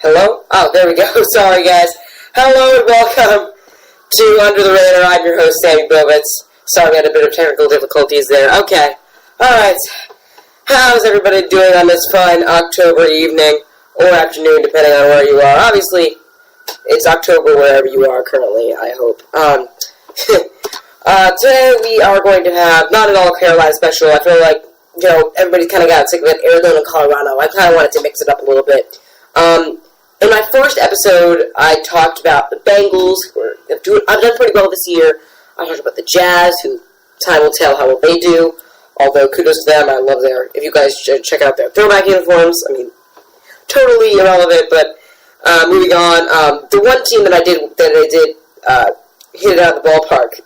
Hello? Oh, there we go. Sorry, guys. Hello and welcome to Under the Radar. I'm your host, Sammy Bovitz. Sorry, we had a bit of technical difficulties there. Okay. Alright. How's everybody doing on this fine October evening or afternoon, depending on where you are? Obviously, it's October wherever you are currently, I hope. Today we are going to have not at all a Carolina special. I feel like, everybody kind of got sick of it. Arizona and Colorado. I kind of wanted to mix it up a little bit. In my first episode, I talked about the Bengals, I've done pretty well this year. I talked about the Jazz, who time will tell how well they do. Although, kudos to them, I love if you guys check out their throwback uniforms, totally irrelevant, but moving on. The one team that I did hit it out of the ballpark,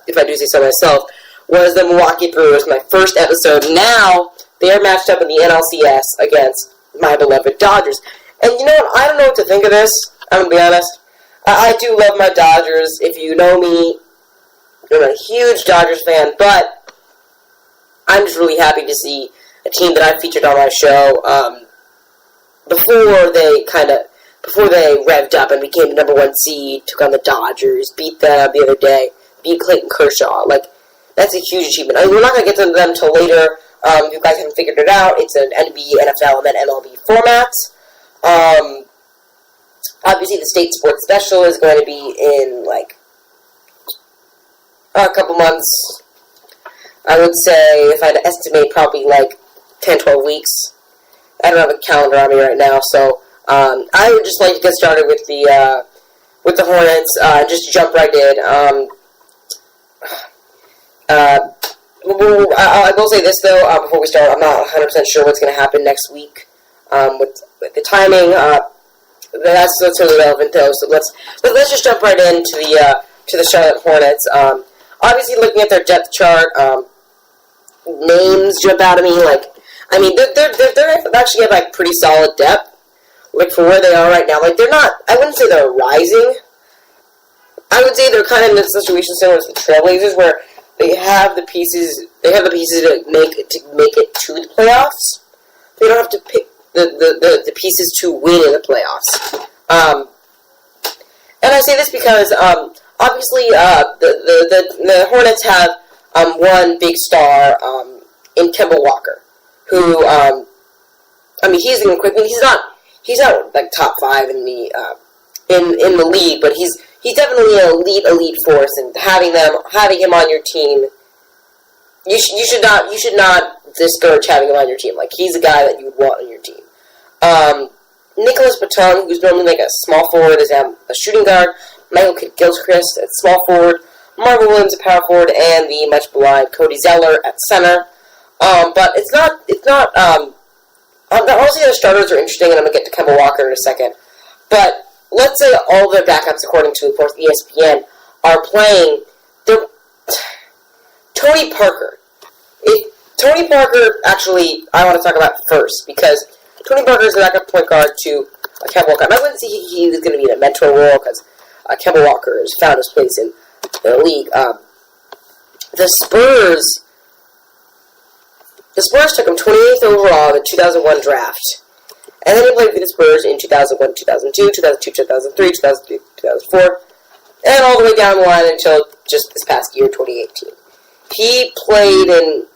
if I do say so myself, was the Milwaukee Brewers, my first episode. Now, they are matched up in the NLCS against my beloved Dodgers. And you know what? I don't know what to think of this. I'm going to be honest. I do love my Dodgers. If you know me, I'm a huge Dodgers fan. But I'm just really happy to see a team that I featured on my show before they revved up and became the number one seed, took on the Dodgers, beat them the other day, beat Clayton Kershaw. That's a huge achievement. We're not going to get to them until later. If you guys haven't figured it out, it's an NBA, NFL, and then MLB formats. Obviously the state sports special is going to be in, a couple months. I would say, if I had to estimate, probably, 10, 12 weeks. I don't have a calendar on me right now, so, I would just like to get started with the Hornets, just jump right in. I will say this, though, before we start, I'm not 100% sure what's going to happen next week, with the timing. That's really relevant, though. So let's just jump right into the Charlotte Hornets. Obviously, looking at their depth chart, names jump out at me. They're actually have pretty solid depth. For where they are right now, they're not. I wouldn't say they're rising. I would say they're kind of in a situation similar to the Trailblazers, where they have the pieces. They have the pieces to make it to the playoffs. They don't have to pick the pieces to win in the playoffs. And I say this because obviously the Hornets have one big star in Kemba Walker, who he's an equipment. He's not top 5 in the league, but he's definitely an elite force, and having him on your team, you should not discourage having him on your team. He's a guy that you would want on your team. Nicholas Batum, who's normally a small forward, is a shooting guard. Michael Gilchrist at small forward. Marvin Williams at power forward, and the much maligned Cody Zeller at center. But it's not. Honestly, the starters are interesting, and I'm gonna get to Kemba Walker in a second. But let's say all their backups, according to, of course, ESPN, are playing. Tony Parker. Tony Parker, actually, I want to talk about first, because Tony Parker is the backup point guard to Kemba Walker. I wouldn't say he was going to be in a mentor role, because Kemba Walker has found his place in the league. The Spurs took him 28th overall in the 2001 draft. And then he played for the Spurs in 2001, 2002, 2002, 2003, 2003, 2004, and all the way down the line until just this past year, 2018. He played in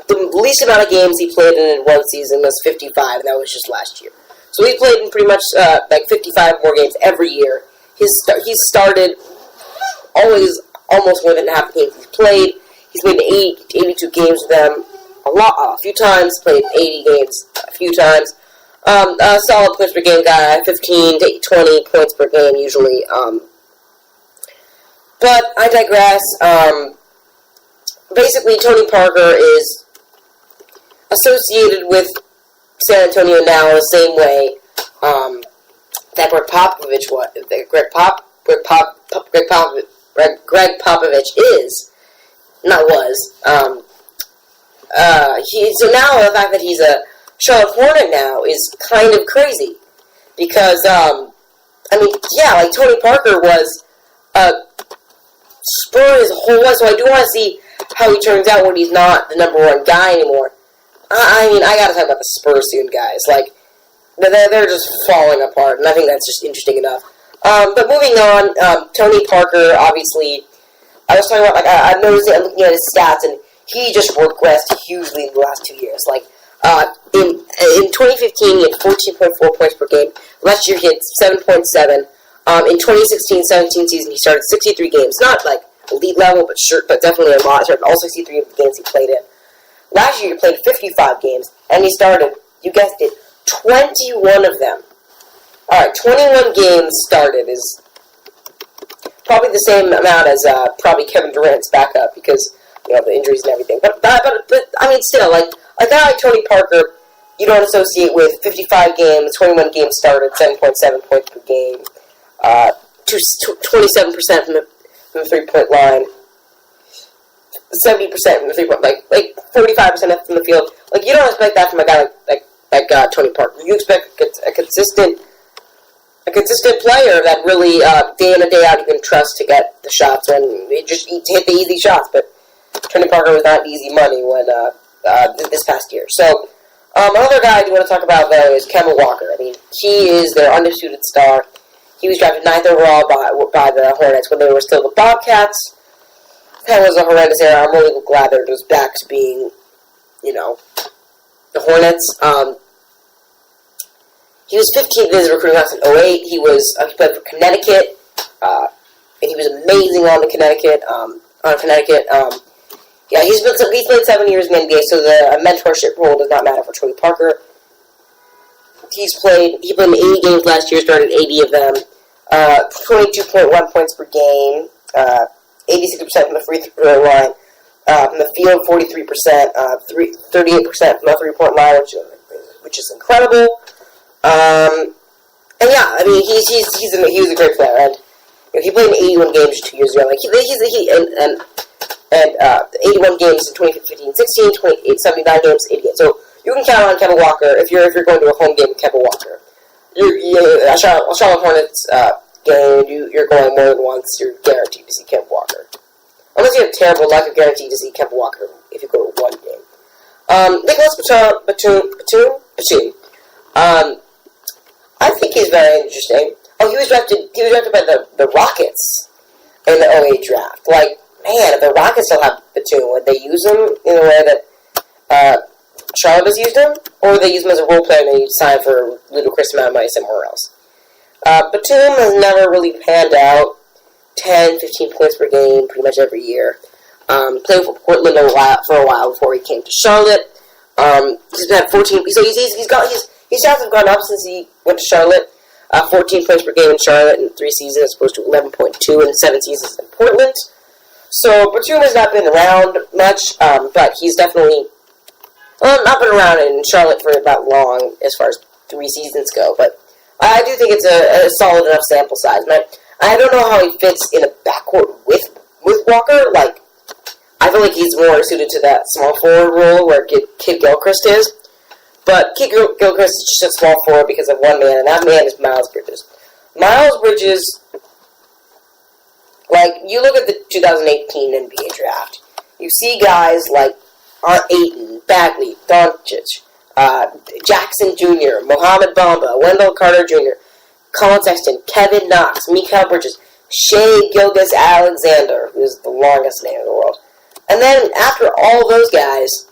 the least amount of games he played in one season was 55, and that was just last year. So he played in pretty much 55 more games every year. He's started always almost more than half the games he's played. He's played 82 games with them a few times, played 80 games a few times. A solid points per game guy, 15 to 20 points per game usually. But I digress. Basically, Tony Parker is associated with San Antonio now in the same way that Greg Popovich is, not was. So now the fact that he's a Charlotte Hornet now is kind of crazy, because Tony Parker was a Spur his whole life, so I do want to see how he turns out when he's not the number one guy anymore. I gotta talk about the Spurs soon, guys. they're just falling apart, and I think that's just interesting enough. But moving on, Tony Parker, obviously, I was talking about, like, I noticed it, looking at his stats, and he just regressed hugely in the last 2 years. Like, in 2015, he had 14.4 points per game. Last year, he had 7.7. In 2016-17 season, he started 63 games. Not, like, elite level, but definitely a lot. He started all 63 of the games he played in. Last year, he played 55 games, and he started, you guessed it, 21 of them. Alright, 21 games started is probably the same amount as probably Kevin Durant's backup because, you know, the injuries and everything. But I mean, still, like, a guy like Tony Parker, you don't associate with 55 games, 21 games started, 7.7 points per game, 27% from the 3-point line, 70% from the 3-point, like 45% from the field. Like, you don't expect that from a guy like Tony Parker. You expect a consistent player that really, day in and day out, you can trust to get the shots when hit the easy shots. But Tony Parker was not easy money when this past year. So, another guy I do want to talk about, though, is Kemba Walker. I mean, he is their undisputed star. He was drafted 9th overall by the Hornets when they were still the Bobcats. That was a horrendous era. I'm really glad they're just back to being, you know, the Hornets. He was 15th in his recruiting class in 08. He played for Connecticut, and he was amazing on Connecticut. Yeah, he's played 7 years in the NBA, so the mentorship role does not matter for Tony Parker. He played in 80 games last year, started 80 of them. 22.1 points per game, 86% from the free throw line. From the field, 43%, 38% from the 3-point line, which is incredible. And yeah, I mean, he was a great player, and you know, he played in 81 games 2 years ago. Like and 81 games in 2015-16, 79 games, 80 games. So you can count on Kemba Walker if you're going to a home game with Kemba Walker. A Charlotte Hornets game, you're going more than once. You're guaranteed to see Kemba Walker, unless you have terrible luck. You're guaranteed to see Kemba Walker if you go to one game. Nicholas Batum. I think he's very interesting. Oh, he was drafted by the Rockets in the 08 draft. Like, man, if the Rockets still have Batum, would they use him in the way that Charlotte has used him? Or would they use him as a role player and then sign for a ludicrous amount of money somewhere else? Batum has never really panned out. 10, 15 points per game pretty much every year. Played for Portland for a while before he came to Charlotte. He's been at 14. So his stats have gone up since he went to Charlotte. 14 points per game in Charlotte in 3 seasons as opposed to 11.2 in 7 seasons in Portland. So Batum has not been around much, but he's definitely not been around in Charlotte for that long as far as 3 seasons go. But I do think it's a solid enough sample size. And I don't know how he fits in a backcourt with Walker. Like, I feel like he's more suited to that small forward role where Kid Gilchrist is. But Kid Gilchrist is just a small forward because of one man, and that man is Miles Bridges. Miles Bridges, like, you look at the 2018 NBA draft, you see guys like Ayton, Bagley, Doncic, Jackson Jr., Mohamed Bamba, Wendell Carter Jr., Colin Sexton, Kevin Knox, Mikal Bridges, Shai Gilgeous-Alexander, who's the longest name in the world. And then, after all those guys,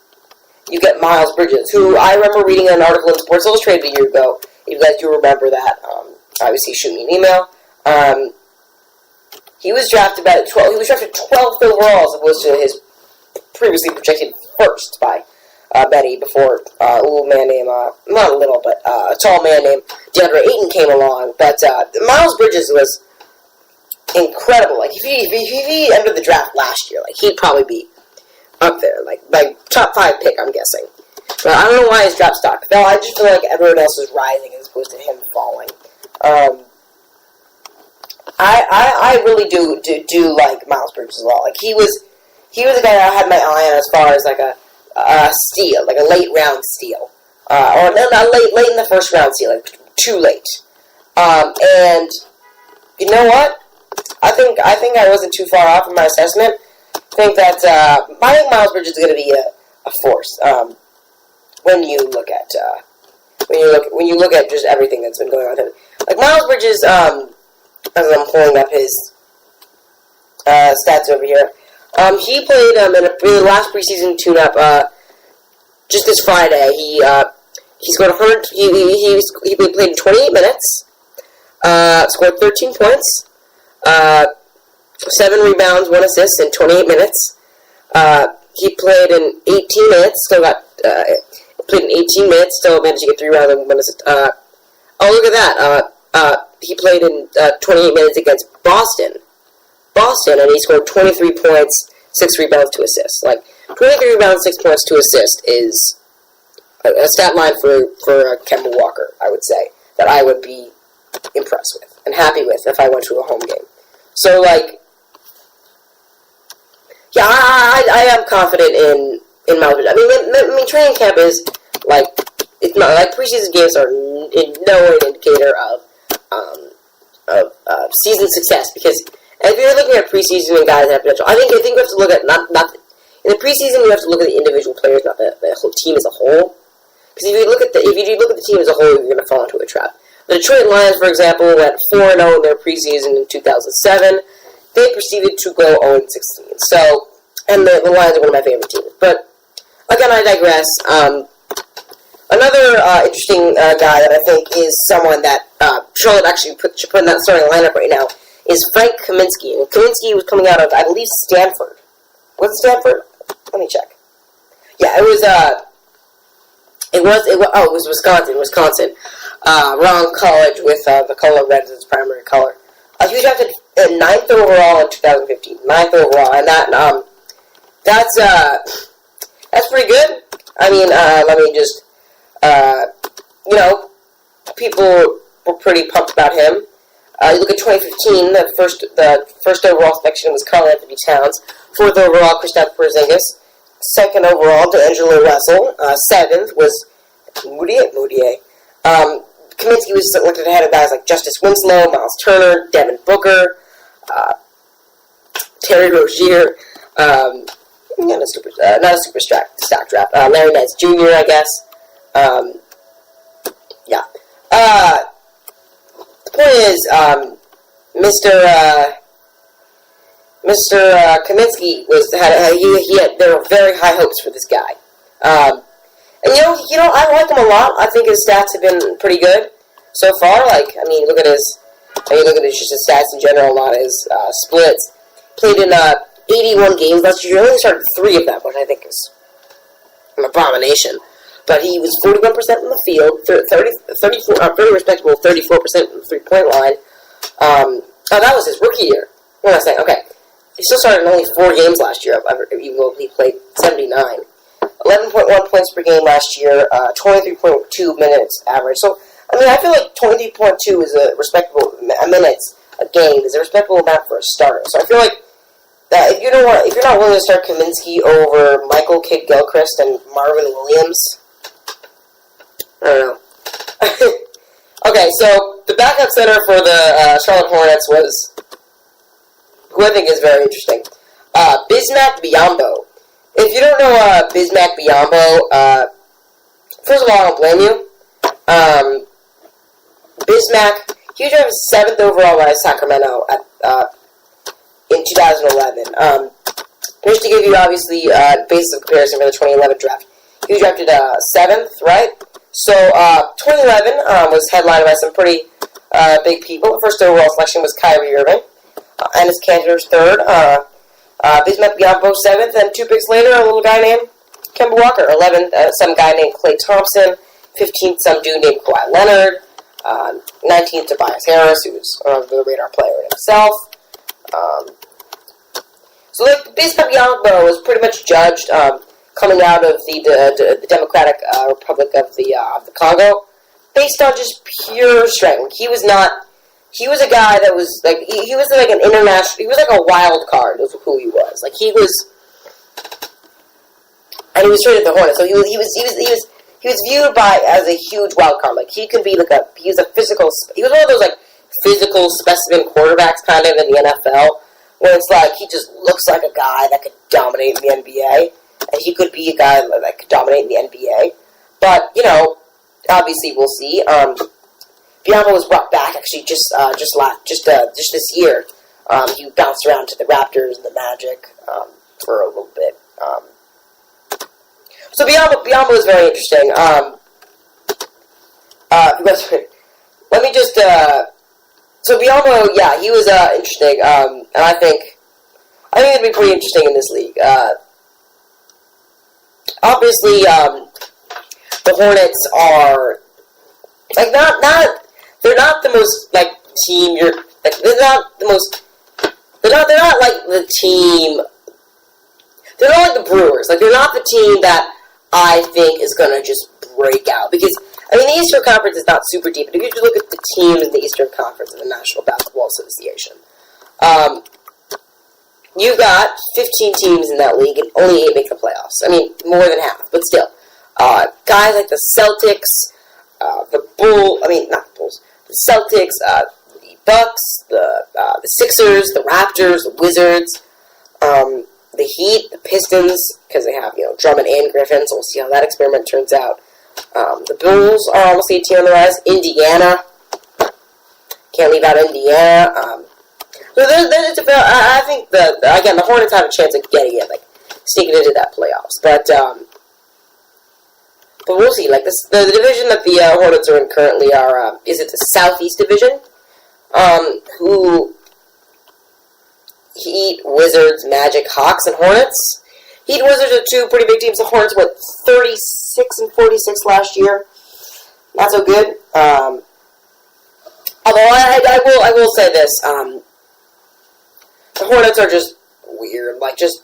you get Miles Bridges, who I remember reading an article in Sports Illustrated a year ago. If you guys do remember that, obviously shoot me an email. He was drafted 12th overall as opposed to his previously projected first by Betty before a little man named, not a little, but a tall man named DeAndre Ayton came along. But Miles Bridges was incredible. Like, if he entered the draft last year, like, he'd probably be up there, like top 5 pick, I'm guessing. But I don't know why his draft stock fell. I just feel like everyone else was rising as opposed to him falling. I really do like Miles Bridges a lot. Like, he was a guy I had my eye on as far as like a steal, like a late round steal, or not late in the first round steal, like too late. And you know what? I think I wasn't too far off in my assessment. I think Miles Bridges is going to be a force when you look at when you look at just everything that's been going on with him. Like Miles Bridges, as I'm pulling up his stats over here, he played in the last preseason tune-up. Just this Friday, he scored 100. He played 28 minutes. Scored 13 points. 7 rebounds, 1 assist in 28 minutes. He played in 18 minutes. Still got played in 18 minutes. Still managed to get 3 rebounds and 1 assist. Oh, look at that. He played in 28 minutes against Boston, and he scored 23 points, 6 rebounds, 2 assists. Like 23 rebounds, 6 points, 2 assists is a stat line for Kemba Walker. I would say that I would be impressed with and happy with if I went to a home game. So like, yeah, I am confident in Miles Bridges. I mean, training camp is like, it's not like preseason games are in no way an indicator of season success, because if you're looking at preseason and guys that have potential, I think we have to look at not in the preseason you have to look at the individual players, not the whole team as a whole. Because if you look at the team as a whole, you're going to fall into a trap. The Detroit Lions, for example, went 4-0 in their preseason in 2007. They proceeded to go 0-16. So, and the Lions are one of my favorite teams. But again, I digress. Another interesting guy that I think is someone that Charlotte actually should put in that starting lineup right now is Frank Kaminsky. And Kaminsky was coming out of, I believe, Stanford. Was it Stanford? Let me check. Yeah, it was Wisconsin. Wrong college with the color red as its primary color. He was drafted 9th overall in 2015. 9th overall, and that's pretty good. I mean, let me just, people were pretty pumped about him. You look at 2015, the first overall selection was Karl Anthony Towns. 4th overall, Kristaps Porzingis. 2nd overall, D'Angelo Russell. 7th was Moutier. Kaminsky was selected ahead of guys like Justice Winslow, Miles Turner, Devin Booker, Terry Rozier. Not a super stacked draft. Larry Nance Jr., I guess. Yeah. The point is, Mr. Kaminsky there were very high hopes for this guy. And I like him a lot. I think his stats have been pretty good so far. Like, look at his stats in general, not his splits. Played in 81 games last year. He only started 3 of them, which I think is an abomination. But he was 41% from the field, 30 respectable 34% from the 3-point line. That was his rookie year. What am I saying? Okay. He still started in only 4 games last year, even though he played 79. 11.1 points per game last year, 23.2 minutes average. So, I feel like 23.2 is a respectable minutes a game is a respectable amount for a starter. So I feel like that if you're not willing to start Kaminsky over Michael Kidd-Gilchrist and Marvin Williams, I don't know. Okay, so the backup center for the Charlotte Hornets was, who I think is very interesting, Bismack Biyombo. If you don't know Bismack Biyombo, first of all, I don't blame you. Bismack, he was drafted 7th overall by Sacramento in 2011. Just to give you, obviously, basis of comparison for the 2011 draft. He was drafted 7th, right? So, 2011 was headlined by some pretty big people. The first overall selection was Kyrie Irving. Enes Kanter's 3rd. Bismack Biyombo 7th. And 2 picks later, a little guy named Kemba Walker. 11th, some guy named Klay Thompson. 15th, some dude named Kawhi Leonard. 19th, Tobias Harris, who's the radar player himself. So, Bismack Biyombo was pretty much judged coming out of the Democratic Republic of the Congo based on just pure strength. He was a guy that was like he was like an international. He was like a wild card. Is who he was. Like he was, and he was traded to the Hornets. So he was viewed as a huge wild card. Like he could be like he was one of those like physical specimen quarterbacks kind of in the NFL, where it's like he just looks like a guy that could dominate in the NBA, and he could be a guy that could dominate in the NBA. But obviously, we'll see. Biombo was brought back actually just this year. He bounced around to the Raptors and the Magic for a little bit. So Biombo is very interesting. Let me just. So Biombo, yeah, he was interesting, and I think it'd be pretty interesting in this league. Obviously, the Hornets are like they're not the most like team. They're not the most. They're not like the team. They're not like the Brewers. Like they're not the team that I think is gonna just break out because. I mean, the Eastern Conference is not super deep, but if you just look at the teams in the Eastern Conference of the National Basketball Association, you've got 15 teams in that league, and only 8 make the playoffs. I mean, more than half, but still. Guys like the Celtics, not the Bulls, the Celtics, the Bucks, the Sixers, the Raptors, the Wizards, the Heat, the Pistons, because they have, Drummond and Griffin, so we'll see how that experiment turns out. The Bulls are almost a team on the rise. Indiana. Can't leave out Indiana. So I think, the Hornets have a chance of getting it, like, sneaking into that playoffs. But we'll see. Like, the division that the Hornets are in currently is it the Southeast Division? Who Heat, Wizards, Magic, Hawks, and Hornets. Heat and Wizards are 2 pretty big teams. The Hornets went 36 and 46 last year. Not so good. Although I will say this. The Hornets are just weird. Like just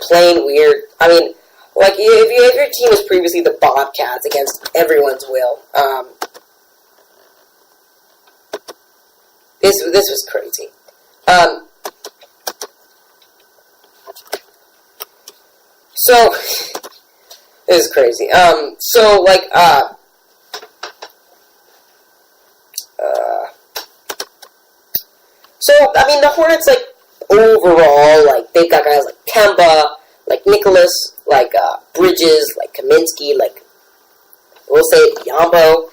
plain weird. I mean, like if your team was previously the Bobcats against everyone's will, this was crazy. So, this is crazy. I mean, the Hornets, like, overall, like, they've got guys like Kemba, like Nicholas, like, Bridges, like Kaminsky, like, we'll say Biombo,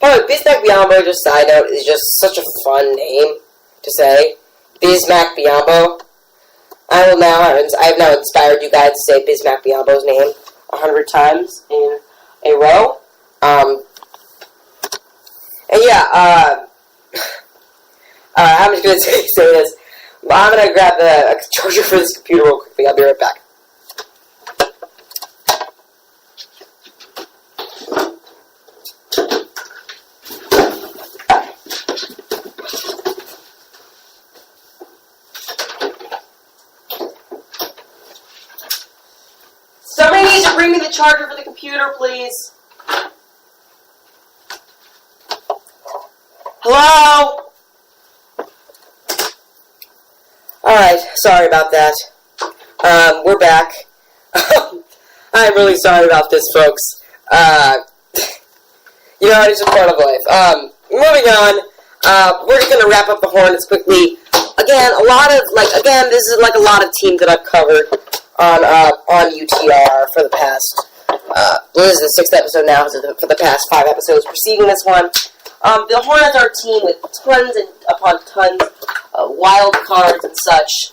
Bismack Biombo, just side note, is just such a fun name to say. Bismack Biombo. I have now inspired you guys to say Bismack Biombo's name 100 times in a row. And yeah, I'm just going to say this. I'm going to grab the charger for this computer real quickly. I'll be right back. Somebody needs to bring me the charger for the computer, please. Hello? Alright, sorry about that. We're back. I'm really sorry about this, folks. It's just part of life. Moving on, we're just going to wrap up the Hornets quickly. Again, this is like a lot of teams that I've covered on UTR for the past, this is the 6th episode now, so for the past 5 episodes preceding this one. The Hornets are a team with tons and upon tons of wild cards and such,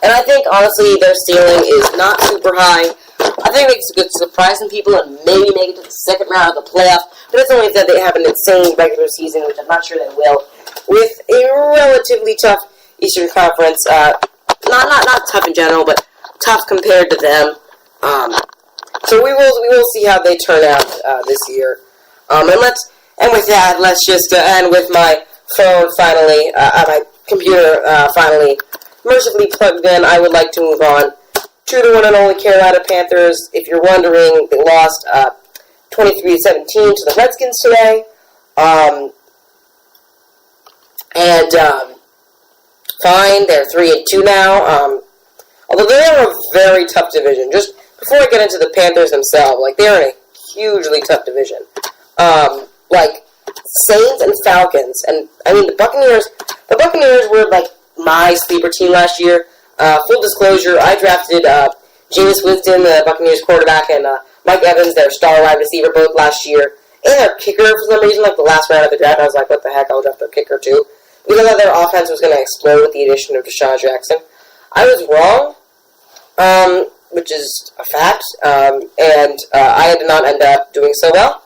and I think, honestly, their ceiling is not super high. I think it could surprise some people and maybe make it to the second round of the playoffs, but it's only if they have an insane regular season, which I'm not sure they will, with a relatively tough Eastern Conference, not tough in general, but tough compared to them. So we will see how they turn out this year. And with that, let's just end with my phone finally, my computer finally mercifully plugged in. I would like to move on to the one and only Carolina Panthers. If you're wondering, they lost 23-17 to the Redskins today. Fine, they're 3-2 now. Although they're in a very tough division. Just before I get into the Panthers themselves, like, they're in a hugely tough division. Like, Saints and Falcons, and, I mean, the Buccaneers were, like, my sleeper team last year. Full disclosure, I drafted Jameis Winston, the Buccaneers quarterback, and Mike Evans, their star wide receiver, both last year. And their kicker, for some reason, like the last round of the draft, I was like, what the heck, I'll draft their kicker too. Because I thought their offense was going to explode with the addition of Deshaun Jackson. I was wrong, which is a fact, and I did not end up doing so well.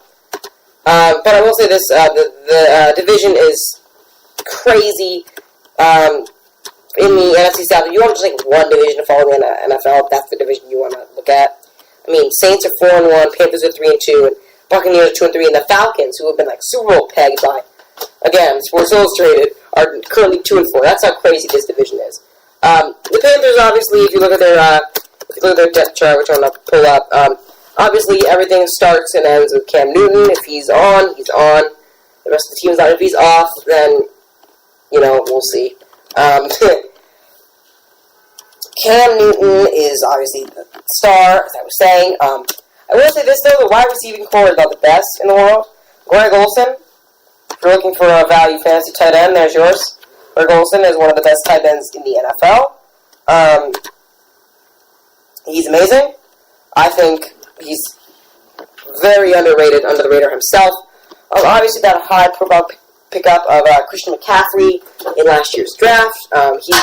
But I will say this, the division is crazy. In the NFC South, if you want just like one division to follow in the NFL, that's the division you want to look at. I mean, Saints are 4-1, Panthers are 3-2, and Buccaneers are 2-3, and the Falcons, who have been like Super Bowl pegged by, again, Sports Illustrated, are currently 2-4. That's how crazy this division is. The Panthers, obviously, if you look at their depth chart, which I'm going to pull up, obviously everything starts and ends with Cam Newton. If he's on, he's on. The rest of the team's on. If he's off, then we'll see. Cam Newton is obviously the star, as I was saying. I will say this, though, the wide receiving core is not the best in the world. Greg Olsen, if you're looking for a value fantasy tight end, there's yours. Greg Olsen is one of the best tight ends in the NFL. He's amazing. I think he's very underrated, under the radar himself. Obviously, that high-profile pickup of Christian McCaffrey in last year's draft. He's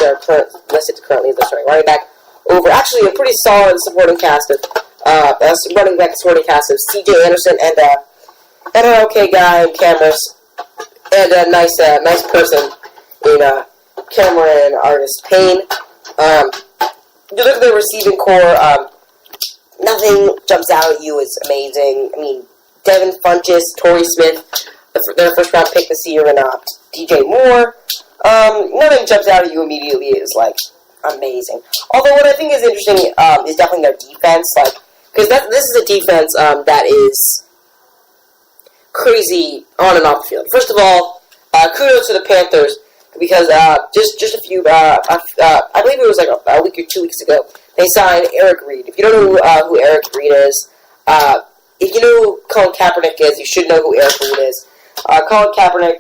listed currently as the starting running back over actually a pretty solid supporting cast of running back supporting cast of C.J. Anderson and an okay guy in Cameras and a nice person in Cameron Artist Payne. You look at the receiving core. Nothing jumps out at you as amazing. I mean, Devin Funchess, Torrey Smith, their first round pick this year, and DJ Moore. Nothing jumps out at you immediately is like amazing. Although what I think is interesting is definitely their defense, because this is a defense that is crazy on and off the field. First of all, kudos to the Panthers because just a few, I believe it was like a week or 2 weeks ago, they signed Eric Reed. If you don't know who Eric Reed is, if you know who Colin Kaepernick is, you should know who Eric Reed is. Colin Kaepernick,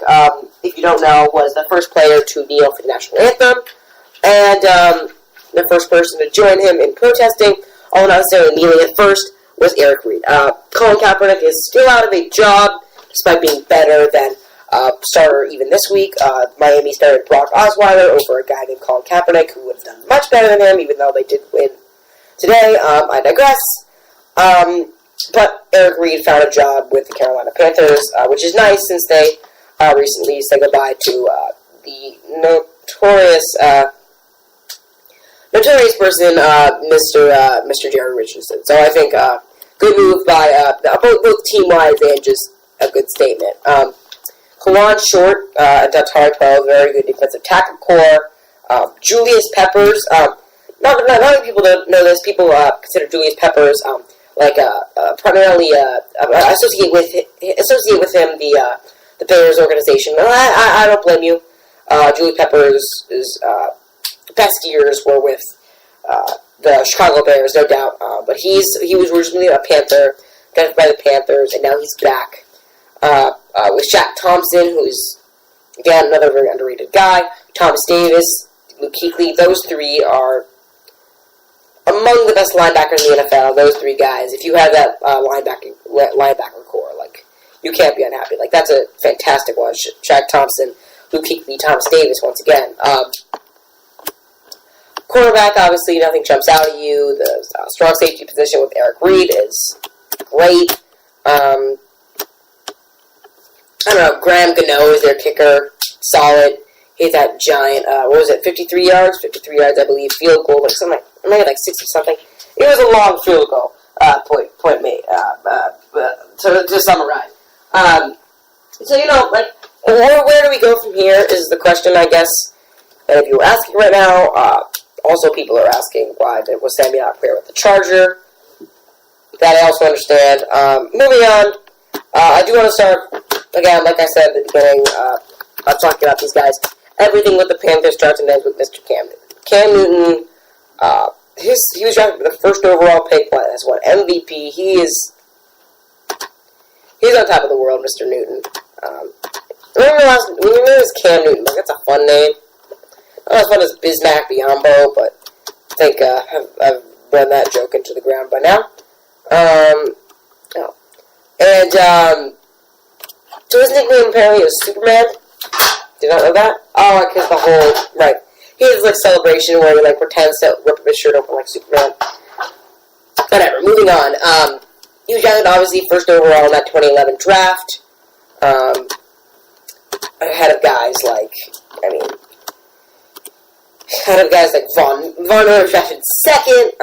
if you don't know, was the first player to kneel for the national anthem, and the first person to join him in protesting, although not necessarily kneeling at first, was Eric Reed. Colin Kaepernick is still out of a job, despite being better than starter even this week. Miami started Brock Osweiler over a guy named Colin Kaepernick, who would have done much better than him, even though they did win today. I digress. But Eric Reed found a job with the Carolina Panthers, which is nice since they recently said goodbye to the notorious person, Mr. Jerry Richardson. So I think good move by both team-wise and just a good statement. Kawan Short and Tar 12, very good defensive tackle core. Julius Peppers, not many people don't know this. People consider Julius Peppers primarily associate with him the Bears organization. I don't blame you. Julius Peppers' best years were with the Chicago Bears, no doubt. But he was originally a Panther, got by the Panthers, and now he's back with Shaq Thompson, who's again another very underrated guy. Thomas Davis, Luke Kuechly. Those three are among the best linebackers in the NFL. Those three guys. If you have that linebacker core, you can't be unhappy. That's a fantastic one. Shaq Thompson, Luke Kuechly, Thomas Davis. Once again. Quarterback, obviously, nothing jumps out at you. The strong safety position with Eric Reed is great. I don't know, Graham Gano is their kicker. Solid. Hit that giant, 53 yards? 53 yards, I believe. Field goal, maybe 60 something. It was a long field goal, point made, to summarize. Where do we go from here is the question, I guess. And if you were asking right now, also people are asking why was Sammy not clear with the Charger. That I also understand. Moving on, I do want to start, again, like I said at the beginning, I'm talking about these guys. Everything with the Panthers starts and ends with Mr. Cam Newton. Cam Newton, he was drafted with the first overall pick, has won MVP. He's on top of the world, Mr. Newton. When your name is Cam Newton, that's a fun name. Not as fun as Bismack Biyombo, but I think I've run that joke into the ground by now. And, so his nickname apparently is Superman. Did not know that? Oh, because the whole, right. He has, like, celebration where he, like, pretends to rip his shirt open like Superman. Whatever, moving on. He was drafted, obviously, first overall in that 2011 draft. Ahead of guys like, Von Miller was drafted second.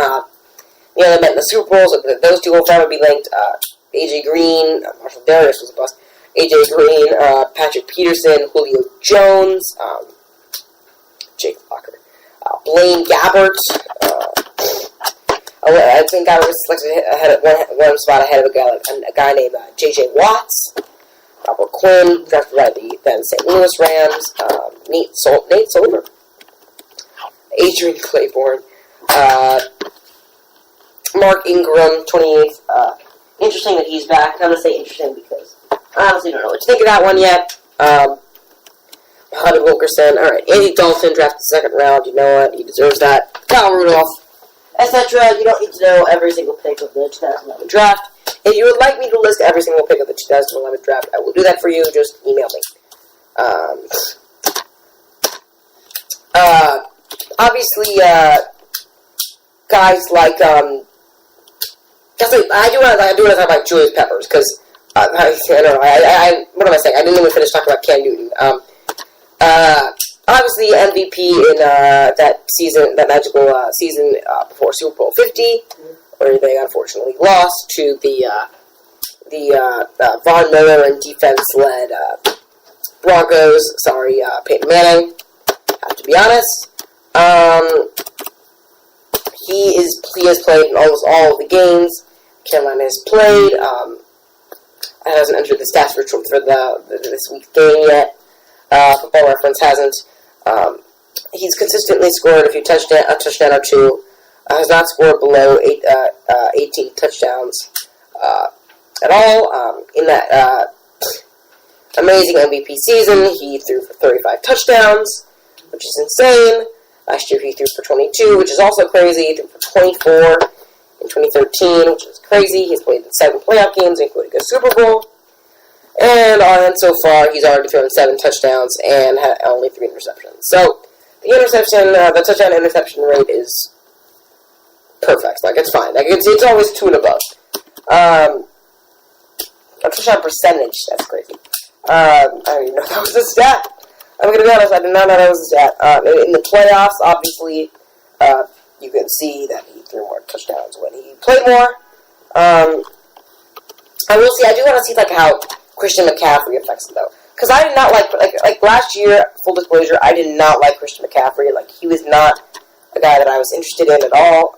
They met in the Super Bowl, so those two will probably be linked. AJ Green, Marshall Darius was a bust. AJ Green, Patrick Peterson, Julio Jones, Jake Locker, Blaine Gabbert. I think I was selected ahead of one spot ahead of a guy named J.J. Watts. Robert Quinn, drafted by the then St. Louis Rams. Nate Solder. Adrian Claiborne. Mark Ingram, 28th. Interesting that he's back. I'm going to say interesting because I honestly don't know what to think of that one yet. Hunter Wilkerson. Alright, Andy Dalton, drafted second round. You know what? He deserves that. Kyle Rudolph, etc. You don't need to know every single pick of the 2011 draft. If you would like me to list every single pick of the 2011 draft, I will do that for you. Just email me. Obviously, guys like, I do want to talk about Julius Peppers, because, I don't know, what am I saying? I didn't even finish talking about Cam Newton. Obviously, MVP in that season, that magical season before Super Bowl 50, where they unfortunately lost to the Von Miller and defense-led Broncos. Sorry, Peyton Manning. Have to be honest. He has played in almost all of the games Carolina has played. Hasn't entered the stats for this week's game yet. Football Reference hasn't. He's consistently scored a touchdown or two. Has not scored below 18 touchdowns at all. In that amazing MVP season, he threw for 35 touchdowns, which is insane. Last year he threw for 22, which is also crazy. He threw for 24 in 2013, which is crazy. He's played in 7 playoff games, including a Super Bowl. And so far, he's already thrown 7 touchdowns and had only 3 interceptions. So, the touchdown-interception rate is perfect. Like, it's fine. Like, it's always 2 and above. Touchdown percentage, that's crazy. I don't even know if that was a stat. I'm going to be honest, I did not know that was a stat. In the playoffs, obviously, you can see that he threw more touchdowns when he played more. I will see, I do want to see, like, how Christian McCaffrey affects him, though. Because I did not like last year, full disclosure, I did not like Christian McCaffrey. Like, he was not a guy that I was interested in at all.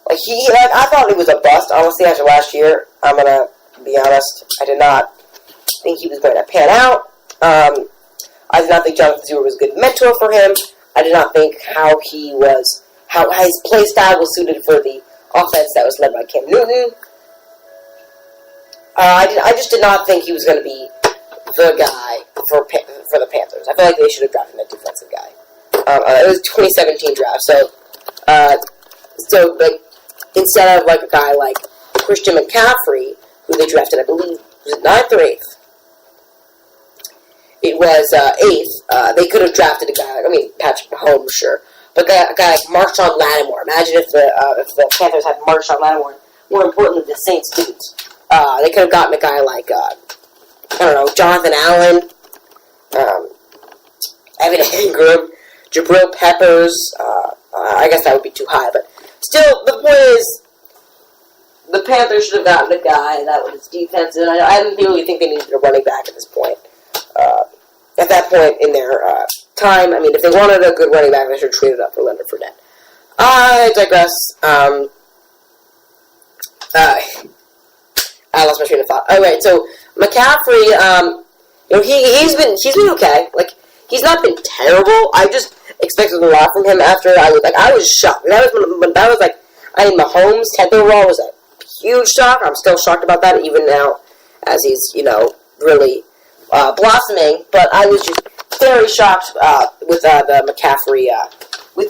I thought he was a bust, honestly, after last year. I'm going to be honest. I did not think he was going to pan out. I did not think Jonathan Stewart was a good mentor for him. I did not think how his play style was suited for the offense that was led by Cam Newton. I just did not think he was going to be the guy for the Panthers. I feel like they should have drafted a defensive guy. It was 2017 draft, so like instead of like a guy like Christian McCaffrey, who they drafted, I believe, was it 9th or 8th? It was 8th. They could have drafted a guy. Patrick Mahomes, sure, but a guy like Marshawn Lattimore. Imagine if the Panthers had Marshawn Lattimore. More importantly, the Saints didn't. They could have gotten a guy like, Jonathan Allen, Evan Ingram, Jabril Peppers. I guess that would be too high, but still, the point is, the Panthers should have gotten a guy that was defensive. I didn't really think they needed a running back at this point. At that point in their time, if they wanted a good running back, they should have traded up for Leonard Fournette. I digress. I lost my train of thought. Alright, so McCaffrey, he's been okay. Like, he's not been terrible. I just expected a lot from him after I was shocked. Mahomes 10th overall was a huge shock. I'm still shocked about that even now as he's, really blossoming. But I was just very shocked with the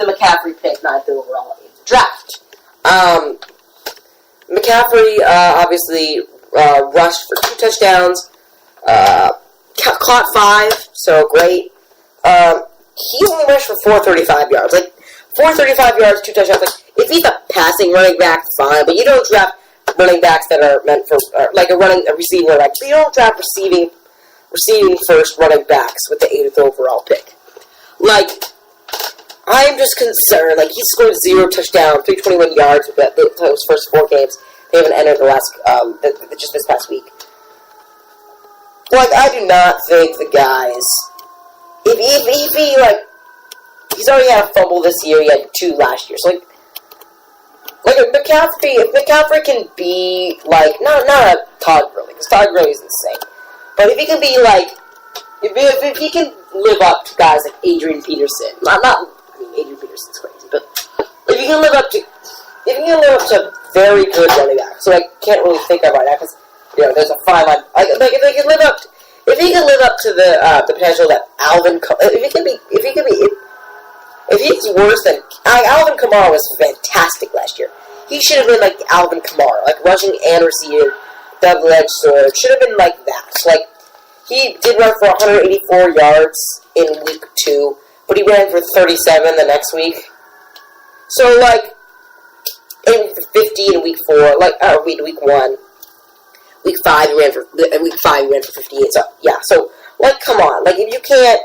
McCaffrey pick, 9th overall draft. McCaffrey obviously rushed for 2 touchdowns, caught 5, so great. He only rushed for 435 yards. Like, 435 yards, 2 touchdowns. Like, if he's a passing running back, fine, but you don't draft running backs that are meant for, like a receiving running back. You don't draft receiving first running backs with the 8th overall pick. Like, I'm just concerned. Like, he scored 0 touchdowns, 321 yards with those first 4 games. They haven't entered the last, just this past week. Like, I do not think the guys, if he, like, he's already had a fumble this year, he had 2 last year, so, like if McCaffrey can be, like, not a Todd Gurley, because Todd Gurley's insane, but if he can be, like, if he can live up to guys like Adrian Peterson, Adrian Peterson's crazy, but if he can live up to very good running back, so I can't really think of right now, because, you know, there's a fine line, like, if he can live up to the potential that if he's worse than Alvin Kamara was fantastic last year. He should have been like Alvin Kamara, like rushing and receiving, double-edged sword. Should have been like that. Like, he did run for 184 yards in week 2, but he ran for 37 the next week. So, like, in 50 in week 4, week 1. Week 5 he ran for 58. So yeah, so like, come on, like, if you can't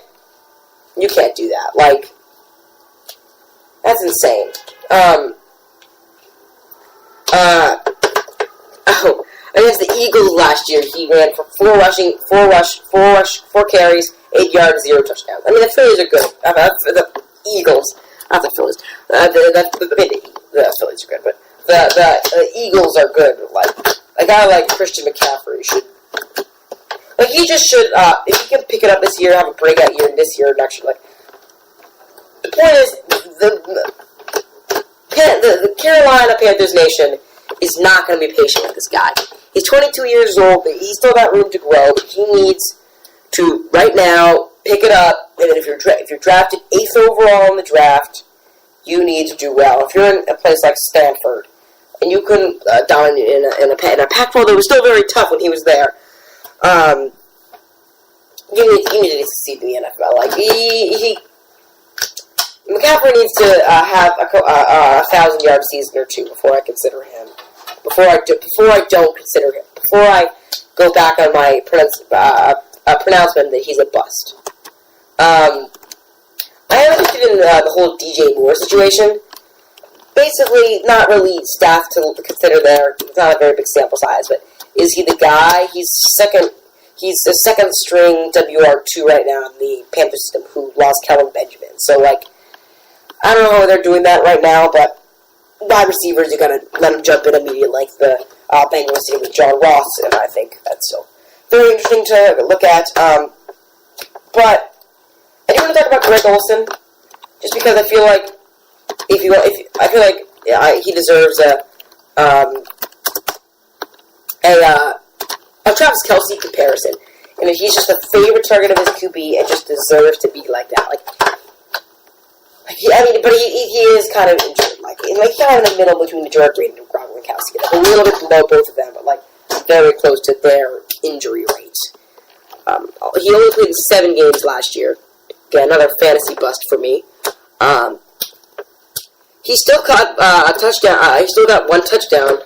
do that. Like, that's insane. Against the Eagles last year, he ran for 4 carries, 8 yards, 0 touchdowns. I mean, the Phillies are good. The Eagles, not the Phillies. The Phillies are good, but the Eagles are good. Like, a guy like Christian McCaffrey should, like, he just should, if he can pick it up this year, have a breakout year this year, next year, like, the point is, the Carolina Panthers nation is not going to be patient with this guy. He's 22 years old, but he's still got room to grow. He needs to, right now, pick it up, and if you're drafted 8th overall in the draft, you need to do well. If you're in a place like Stanford, and you couldn't dominate in a Pac-12 that was still very tough when he was there, you need to succeed in the NFL. Like, McCaffrey needs to have a 1,000-yard season or 2 before I consider him. Before I don't consider him. Before I go back on my pronouncement that he's a bust. I am interested in the whole DJ Moore situation. Basically, not really staff to consider there. It's not a very big sample size, but is he the guy? He's the second string WR2 right now in the Panthers system who lost Kelvin Benjamin. So, like, I don't know how they're doing that right now, but wide receivers, you're going to let them jump in immediately, like the Bengals did with John Ross, and I think that's still very interesting to look at. But I do want to talk about Greg Olsen, just because I feel like he deserves a Travis Kelce comparison, and he's just a favorite target of his QB and just deserves to be like that. But he is kind of injured. Like he's kind of in the middle between Jordan Reed and Gronkowski. Like a little bit below both of them, but like very close to their injury rates. He only played in 7 games last year. Again, another fantasy bust for me. He still caught a touchdown. He still got 1 touchdown.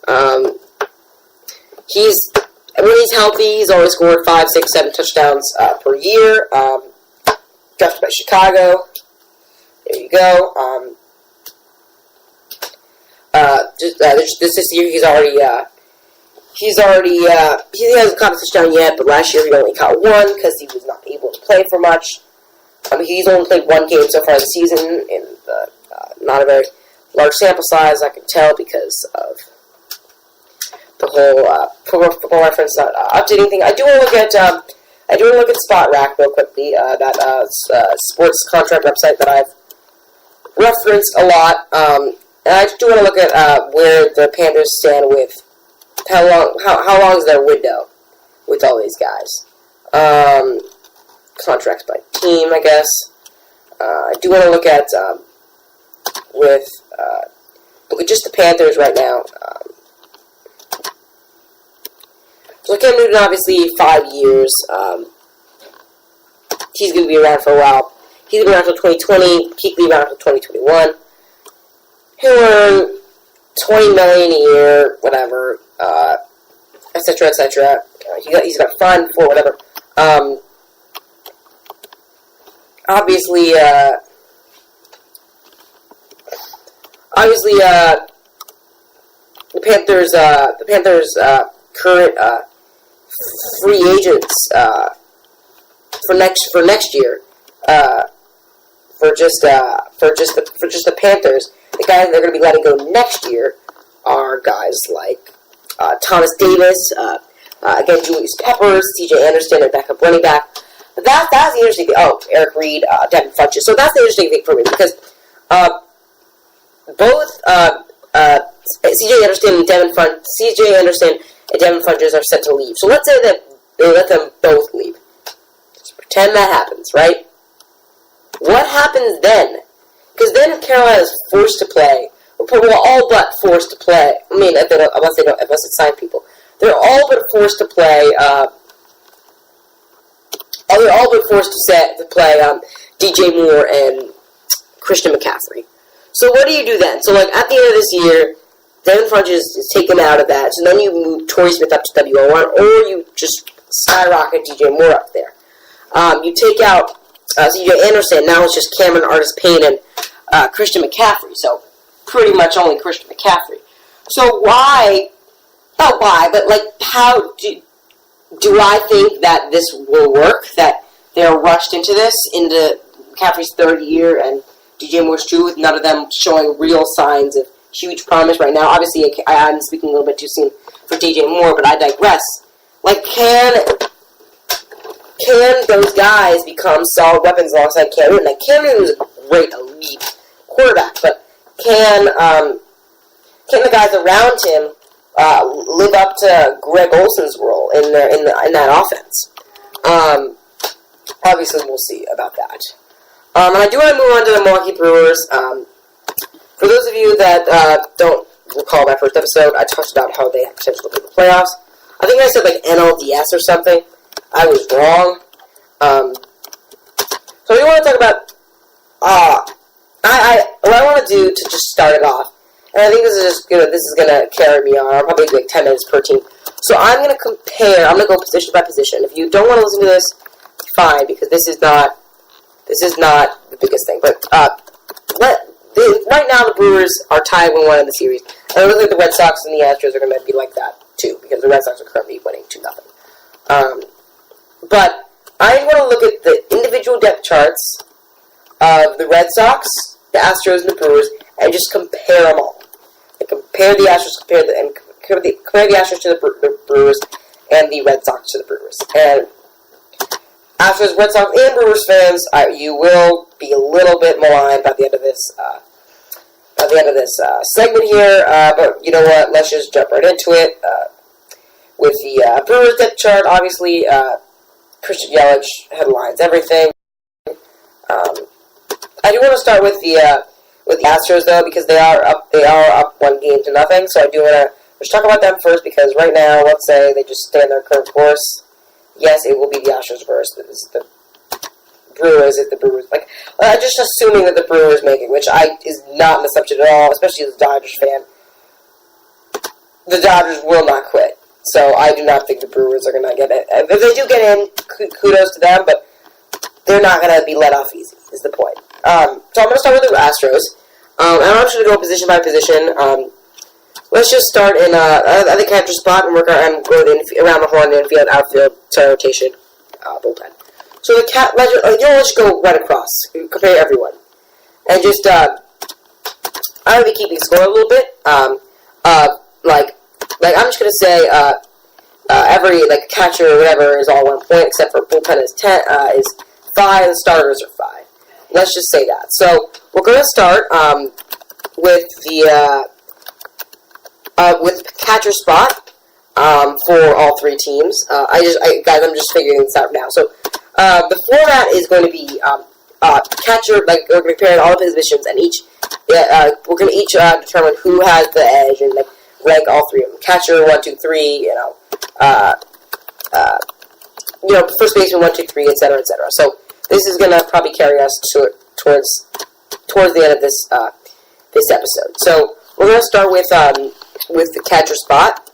When he's healthy, he's always scored 5, 6, 7 touchdowns per year. Drafted by Chicago. There you go. This year he hasn't caught a touchdown yet, but last year he only caught 1 because he was not able to play for much. He's only played 1 game so far this season, and not a very large sample size, I can tell, because of the whole Football Reference not updating thing. I do want to look at Spot Rack real quickly. That sports contract website that I've referenced a lot. And I do want to look at where the Panthers stand with how long is their window with all these guys. Contracts by team, I guess. I do want to look at with look at just the Panthers right now. So Cam Newton, obviously, 5 years. He's going to be around for a while. He's going to be around until 2020. Kuechly around until 2021. He'll earn $20 million a year, whatever, etc., etc. He's got fun for whatever. Obviously, the Panthers' current free agents for next year for just the Panthers. The guys they're going to be letting go next year are guys like Thomas Davis, again Julius Peppers, C.J. Anderson, and backup running back. But that's the interesting thing. Oh, Eric Reed, Devin Funchess. So that's the interesting thing for me because both C.J. Anderson and Devin Funchess are set to leave. So let's say that they let them both leave. Just pretend that happens, right? What happens then? Because then Carolina is forced to play. Well, all but forced to play. I mean, unless they sign people, they're all but forced to play. They're all but forced to play DJ Moore and Christian McCaffrey. So what do you do then? So like at the end of this year, Devin Funchess is taken out of that. So then you move Torrey Smith up to WO1, or you just skyrocket DJ Moore up there. You take out C.J. Anderson. Now it's just Cameron Artis-Payne and Christian McCaffrey. So pretty much only Christian McCaffrey. So why? Not why, but like how do I think that this will work? That they're rushed into McCaffrey's third year and DJ Moore's too, with none of them showing real signs of huge promise right now. Obviously, I'm speaking a little bit too soon for DJ Moore, but I digress. Like, can those guys become solid weapons alongside Cam Newton? Like, Cam Newton is a great elite quarterback, but can the guys around him live up to Greg Olson's role in that offense? Obviously, we'll see about that. And I do want to move on to the Milwaukee Brewers. For those of you that don't recall my first episode, I talked about how they have potential to make the playoffs. I think I said like NLDS or something. I was wrong. So I do want to talk about what I want to do to just start it off. And I think this is gonna carry me on. I'll probably do like 10 minutes per team. So I'm gonna go position by position. If you don't want to listen to this, fine, because this is not the biggest thing. But right now the Brewers are tied 1-1 in the series. And it looks like the Red Sox and the Astros are going to be like that too, because the Red Sox are currently winning 2-0. But I want to look at the individual depth charts of the Red Sox, the Astros, and the Brewers, and just compare them all. And compare the Astros, compare the Astros to the Brewers, and the Red Sox to the Brewers. And Astros, Red Sox, and Brewers fans, you will be a little bit maligned by the end of this segment here. But you know what? Let's just jump right into it. With the Brewers depth chart, obviously, Christian Yelich headlines everything. I do want to start with the Astros though, because they are up 1-0. So I do want to just talk about them first, because right now, let's say they just stay on their current course. Yes, it will be the Astros versus the Brewers if the Brewers just assuming that the Brewers make it, which is not an assumption at all, especially as a Dodgers fan. The Dodgers will not quit, so I do not think the Brewers are going to get it. If they do get in, kudos to them, but they're not going to be let off easy, is the point. So I'm going to start with the Astros. And I'm just going to go position by position. Let's just start in the catcher spot and work and go around the horn, infield, outfield, rotation, bullpen. So let's go right across, compare everyone, and just I will be keeping score a little bit. I'm just gonna say every catcher or whatever is all 1 point, except for bullpen is 5 and starters are 5. Let's just say that. So we're gonna start with the catcher spot for all 3 teams. I'm just figuring this out now. So the format is going to be catcher, like, we're comparing all the positions, and we're going to each determine who has the edge, and, like, rank all three of them. Catcher, 1, 2, 3, first baseman, 1, 2, 3, etc., etc. So, this is going to probably carry us towards the end of this episode. So, we're going to start with the catcher spot.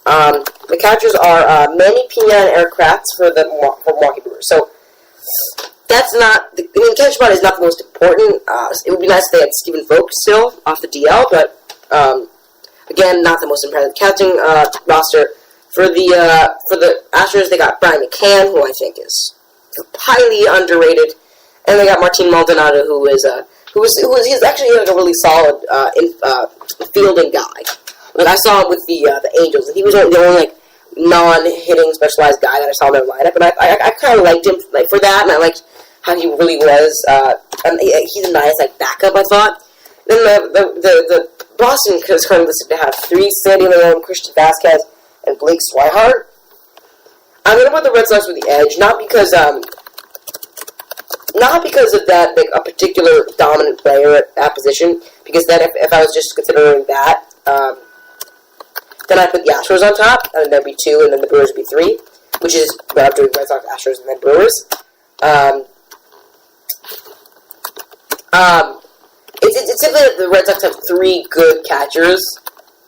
The catchers are Manny Pina and Eric Kratz for Milwaukee Brewers. So, the catcher spot is not the most important. It would be nice if they had Stephen Vogt still off the DL, but, again, not the most impressive catching roster. For the Astros, they got Brian McCann, who I think is highly underrated, and they got Martin Maldonado, he's actually like a really solid fielding guy. Like, I saw him with the Angels, and he was the only like non-hitting specialized guy that I saw in their lineup, and I kind of liked him for that, and I liked how he really was. And he's a nice like backup, I thought. Then the Boston is currently listed to have 3: Sandy Leon, Christian Vasquez, and Blake Swihart. I'm gonna put the Red Sox with the edge, not because of that, like, a particular dominant player at that position, because then if I was just considering that, then I'd put the Astros on top, and there'd be 2, and then the Brewers would be 3, which is what I'm doing, Red Sox, Astros, and then Brewers. It's simply that the Red Sox have 3 good catchers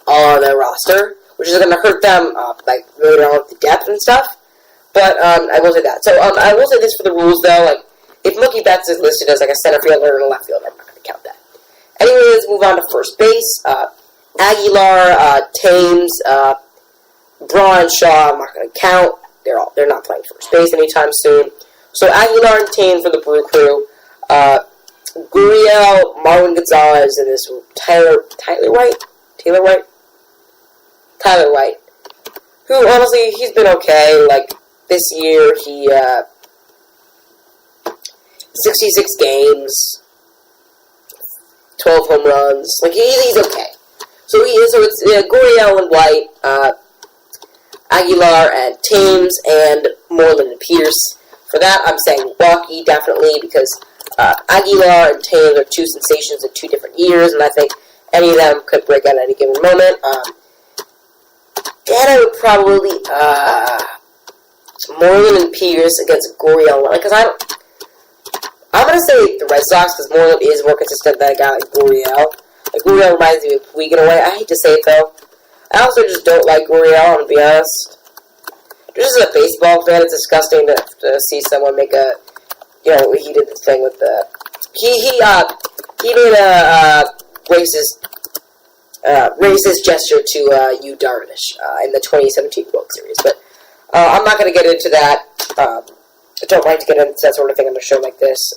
on their roster, which is going to hurt them, like, later on with the depth and stuff, but, I will say that. So, I will say this for the rules, though, like, if Mookie Betts is listed as, like, a center fielder and a left fielder, I'm not going to count that. Anyways, move on to first base. Aguilar, Thames, Braun, Shaw, I'm not going to count. They're not playing first base anytime soon. So Aguilar and Thames for the Brew Crew. Gurriel, Marwin Gonzalez, and this Tyler White. Who, honestly, he's been okay. Like, this year, he, 66 games, 12 home runs. Like, he's okay. So it's Gurriel and White, Aguilar and Thames, and Moreland and Pierce. For that, I'm saying Milwaukee, definitely, because Aguilar and Thames are 2 sensations in 2 different years, and I think any of them could break out at any given moment. Then I would probably, Moreland and Pierce against Gurriel, because I'm going to say the Red Sox, because Moreland is more consistent than a guy like Gurriel. Like, Gurriel reminds me of Puig in a way. I hate to say it, though. I also just don't like Gurriel, I'm going to be honest. Just as a baseball fan, it's disgusting to see someone make a, he did the thing with the, he made a racist gesture to Yu Darvish in the 2017 World Series, but I'm not going to get into that. I don't like to get into that sort of thing on a show like this.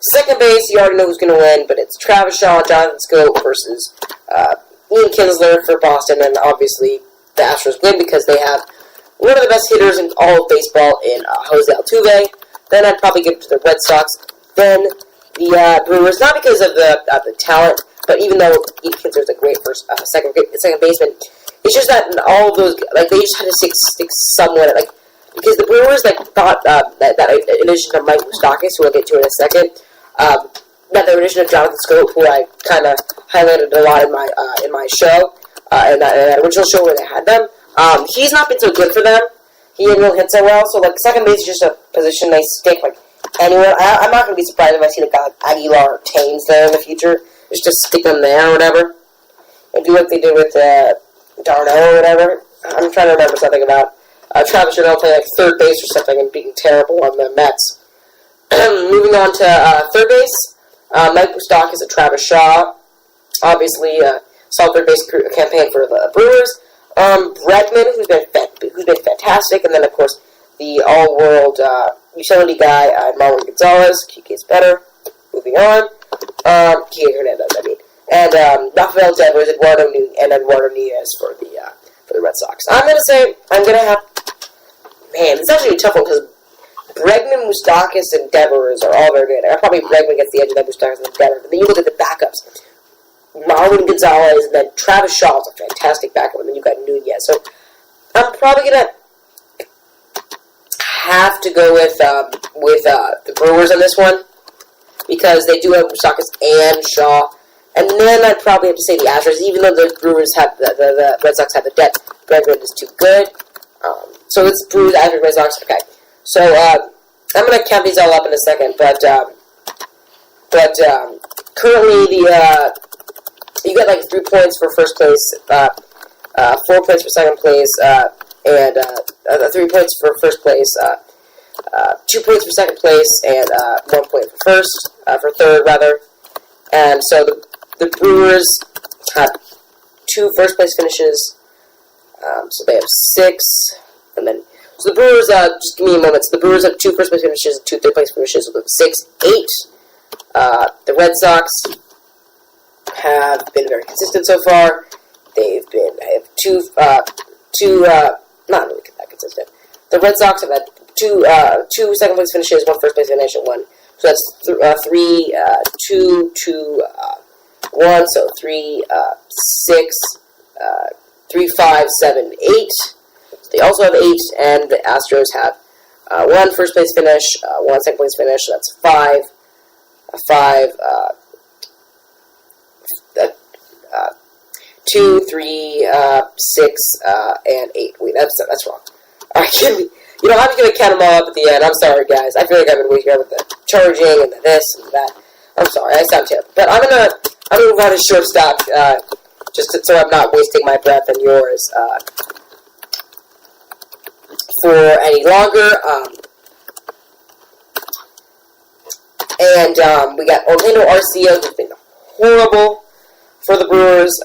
Second base, you already know who's going to win, but it's Travis Shaw and Jonathan Scope versus Ian Kinsler for Boston, and obviously the Astros win because they have one of the best hitters in all of baseball in Jose Altuve. Then I'd probably give it to the Red Sox. Then the Brewers, not because of the talent, but even though Ian Kinsler is a great second baseman, it's just that all of those, like, they just had to stick somewhat, like, because the Brewers, like, thought that in addition to Mike Moustakas, who we'll get to in a second, that the addition of Jonathan Scope, who I kind of highlighted a lot in my show, in that original show where they had them, he's not been so good for them. He didn't really hit so well, so, like, second base is just a position they stick, like, anywhere. I'm not going to be surprised if I see a guy like Aguilar or Thames there in the future, just to stick them there or whatever, and do what they did with Darno or whatever. I'm trying to remember something about Travis Shaw playing like third base or something and being terrible on the Mets. Moving on to third base, Mike Moustakas and Travis Shaw. Obviously, solid third base campaign for the Brewers. Bregman, who's been fantastic, and then of course the all-world utility guy, Marwin Gonzalez. Kiki's better. Moving on, Kike Hernandez, I mean, and Rafael Devers, Eduardo Nunez for the Red Sox. I'm gonna have. Man, it's actually a tough one because Bregman, Moustakas, and Devers are all very good. Probably Bregman gets the edge of that Moustakas and Devers. But then you look at the backups. Marwin Gonzalez, and then Travis Shaw is a fantastic backup, and then you've got Nunez. So I'm probably going to have to go with the Brewers on this one. because they do have Moustakas and Shaw. And then I'd probably have to say the Astros, even though the Brewers have the Red Sox have the depth. Bregman is too good. So it's Brewers, Astros, Red Sox. Okay. So I'm gonna count these all up in a second, but currently you got like 3 points for first place, 4 points for second place, and 3 points for first place, 2 points for second place, and 1 point for third rather. And so the Brewers have 2 first place finishes, so they have 6, and then so the Brewers. Just give me a moment. So the Brewers have 2 first place finishes, and 2 third place finishes with 6, 8. The Red Sox have been very consistent so far. I have two, not really that consistent. The Red Sox have had 2 second place finishes, 1 first place finish, and 1. So that's 3, 2, 2, 1. So 3, 6, 3, 5, 7, 8. So they also have 8, and the Astros have 1 first place finish, 1 second place finish. So that's 5, 2, 3, 6, and 8. Wait, that's wrong. Alright, I'm just going to count them all up at the end. I'm sorry, guys. I feel like I've been waiting here with the charging and the this and that. I'm sorry, I sound terrible. But I'm gonna move on to shortstop, so I'm not wasting my breath and yours for any longer. And we got Orlando Arcia, who's been horrible for the Brewers.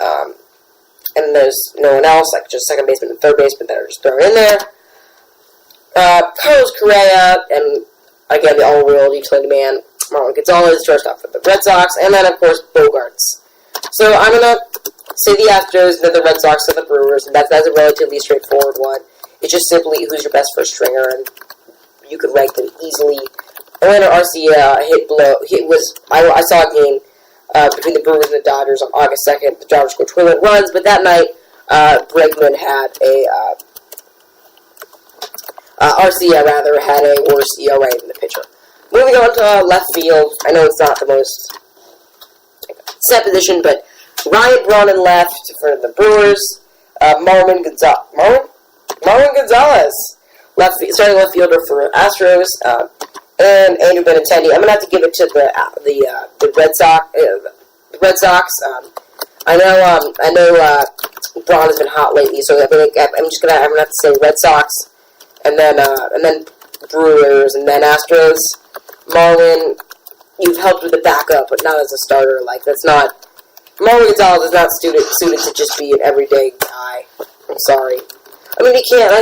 And there's no one else, like just second baseman and third baseman that are just thrown in there. Carlos Correa, and again, the all-world utility man, Marlon Gonzalez, shortstop for the Red Sox, and then, of course, Bogarts. So I'm going to say the Astros, then the Red Sox, and the Brewers, and that's a relatively straightforward one. It's just simply who's your best first stringer, and you could rank them easily. Orlando Arcia I saw a game between the Brewers and the Dodgers on August 2nd. The Dodgers scored 21 runs, but that night, Bregman had Arcia had a worse ERA than the pitcher. Moving on to left field, I know it's not the most set position, but Ryan Braun in left for the Brewers, Marwin Gonzalez, starting left fielder for Astros, and Andrew Benintendi. I'm gonna have to give it to the Red Sox. The Red Sox. I know Braun has been hot lately, so I'm gonna have to say Red Sox. And then Brewers, and then Astros. Marwin, you've helped with the backup, but not as a starter. Marwin Gonzalez is not suited to just be an everyday guy. I'm sorry. I mean, he can't,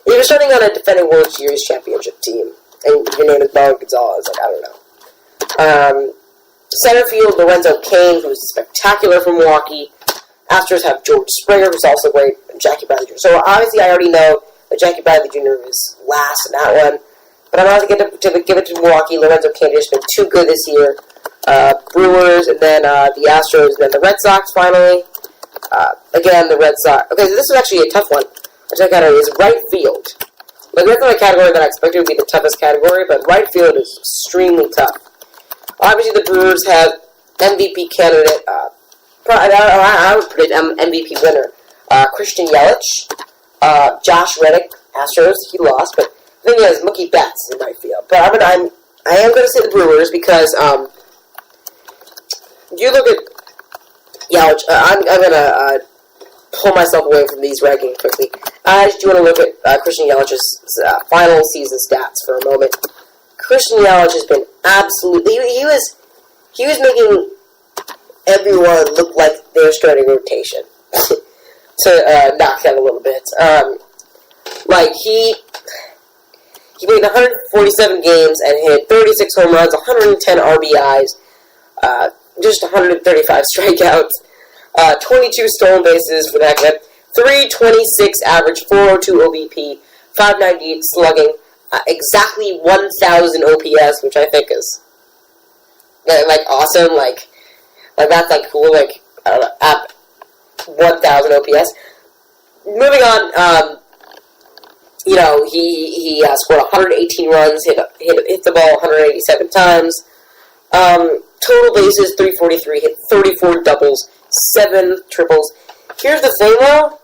if you're starting on a defending World Series championship team, and your name is Marwin Gonzalez, I don't know. Center field, Lorenzo Cain, who's spectacular for Milwaukee. Astros have George Springer, who's also great, and Jackie Bradley Jr. So obviously I already know that Jackie Bradley Jr. is last in that one. But I'm going to give it to Milwaukee. Lorenzo Cain has been too good this year. Brewers, and then the Astros, and then the Red Sox finally. Again, the Red Sox. Okay, so this is actually a tough one. Which I got is right field. That's not a category that I expected would be the toughest category, but right field is extremely tough. Obviously, the Brewers have MVP candidate. I would predict MVP winner. Christian Yelich, Josh Reddick, Astros. He lost, but the thing is, Mookie Betts in right field. But I am going to say the Brewers because you look at Yelich. I'm going to pull myself away from these rankings quickly. I just want to look at Christian Yelich's final season stats for a moment. Christian Yelich has been absolutely. He was making everyone look like they're starting rotation. To knock that a little bit. He played 147 games and hit 36 home runs, 110 RBIs, just 135 strikeouts, 22 stolen bases for that clip, 326 average, 402 OBP, 598 slugging, exactly 1,000 OPS, which I think is awesome. That's cool. At 1,000 OPS. Moving on. he scored 118 runs, hit the ball 187 times. Total bases 343, hit 34 doubles, 7 triples. Here's the thing, though.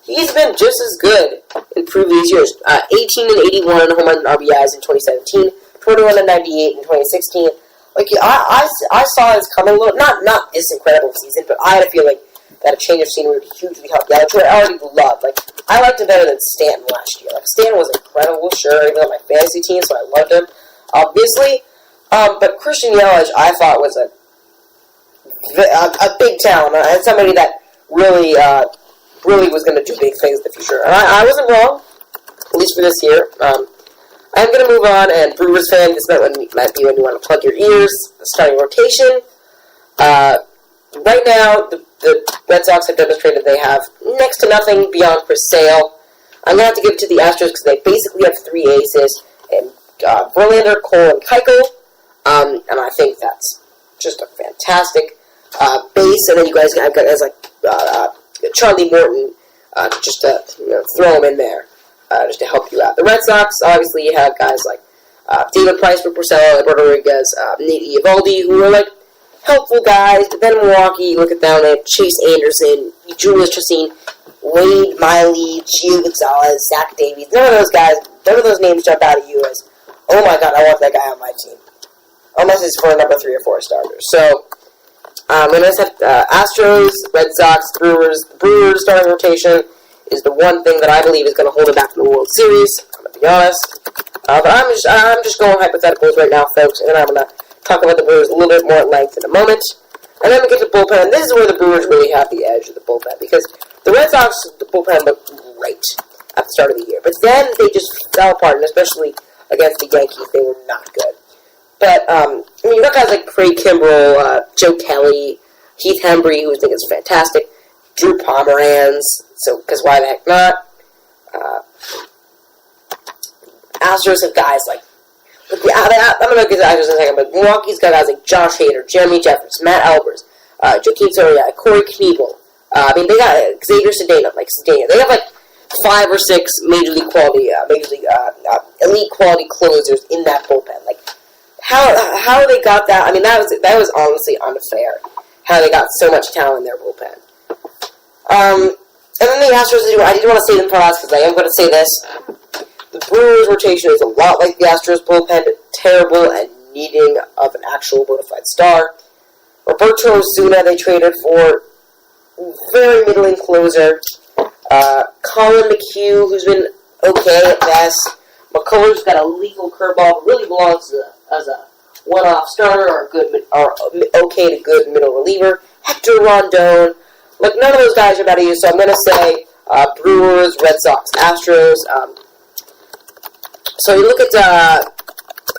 He's been just as good in previous years. 18 and 81 home run and RBIs in 2017, 21 and 98 in 2016. Like I saw this coming a little. Not this incredible season, but I had a feeling that a change of scenery would hugely help the other. I already loved. Like I liked him better than Stanton last year. Like Stanton was incredible, sure, even on my fantasy team, so I loved him, obviously. But Christian Yelich, I thought was a big talent and somebody that really was going to do big things in the future. And I wasn't wrong, at least for this year. I'm going to move on, and Brewers fan, this might be when you want to plug your ears. Starting rotation. Right now, the Red Sox have demonstrated they have next to nothing beyond Chris Sale. I'm going to have to give it to the Astros because they basically have 3 aces, and Verlander, Cole, and Keuchel. And I think that's just a fantastic base. And then you guys have guys like Charlie Morton just to throw him in there just to help you out. The Red Sox, obviously, you have guys like David Price, Rick Porcello, Eduardo Rodriguez, Nate Eovaldi, who are like helpful guys. But then Milwaukee, you look at down at Chase Anderson, Julius Chassin, Wade Miley, Gio Gonzalez, Zach Davies. None of those names jump out at you as, oh my god, I want that guy on my team. Unless it's for a number 3 or 4 starters. So, we just have Astros, Red Sox, Brewers. The Brewers starting rotation is the one thing that I believe is going to hold it back from the World Series. I'm going to be honest. But I'm just going hypotheticals right now, folks, and then I'm going to talk about the Brewers a little bit more at length in a moment. And then we get to the bullpen, and this is where the Brewers really have the edge of the bullpen, because the Red Sox, the bullpen looked great at the start of the year. But then they just fell apart, and especially against the Yankees, they were not good. But, you got guys like Craig Kimbrell, Joe Kelly, Heath Hembry, who I think is fantastic, Drew Pomeranz, because why the heck not? Astros have guys like, I'm going to get to the Astros in a second, but Milwaukee's got guys like Josh Hader, Jeremy Jeffers, Matt Albers, Joaquin Soria, Corey Knebel. They got Xavier Cedeno, They have like 5 or 6 major league quality, elite quality closers in that bullpen. Like, how they got that? I mean, that was honestly unfair. How they got so much talent in their bullpen. And then the Astros. I didn't want to say them for last because I am going to say this. The Brewers rotation is a lot like the Astros bullpen, but terrible and needing of an actual bona fide star. Roberto Osuna they traded for, very middling closer. Colin McHugh, who's been okay at best. McCullers got a lethal curveball, really belongs as a one-off starter or okay to good middle reliever. Hector Rondon, like none of those guys are about to use. So I'm going to say Brewers, Red Sox, Astros. So you look at.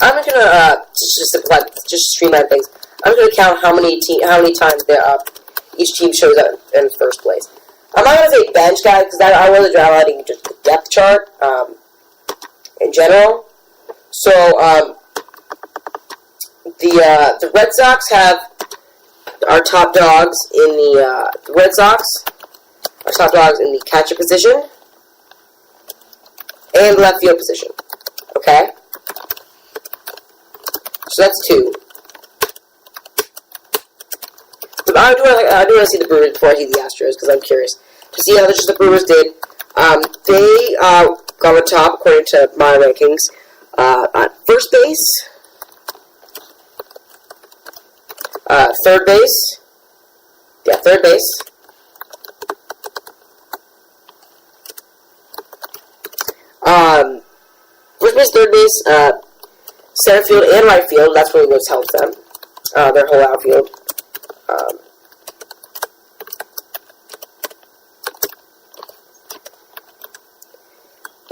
I'm going to just streamline things. I'm going to count how many times each team shows up in first place. I'm not going to say bench guys because I wasn't highlighting just the depth chart. In general. So, the Red Sox have our top dogs in the Red Sox, our top dogs in the catcher position, and left field position. Okay? So that's 2. But I do want to see the Brewers before I see the Astros, because I'm curious to see how the Brewers did. They got on top, according to my rankings, on first base, third base, third base, first base, third base, center field, and right field. That's really what's helped them, their whole outfield.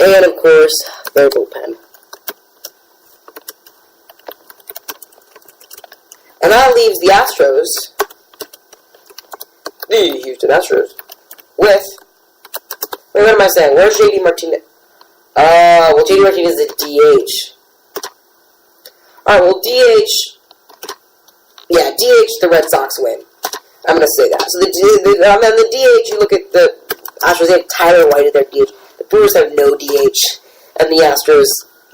And, of course, their bullpen. And that leaves the Astros, the Houston Astros, with, what am I saying? Where's J.D. Martinez? Well, J.D. Martinez is a DH. Alright, well, DH, the Red Sox win. I'm going to say that. So, on the DH, you look at the Astros, they have Tyler White at their DH. Brewers have no DH, and the Astros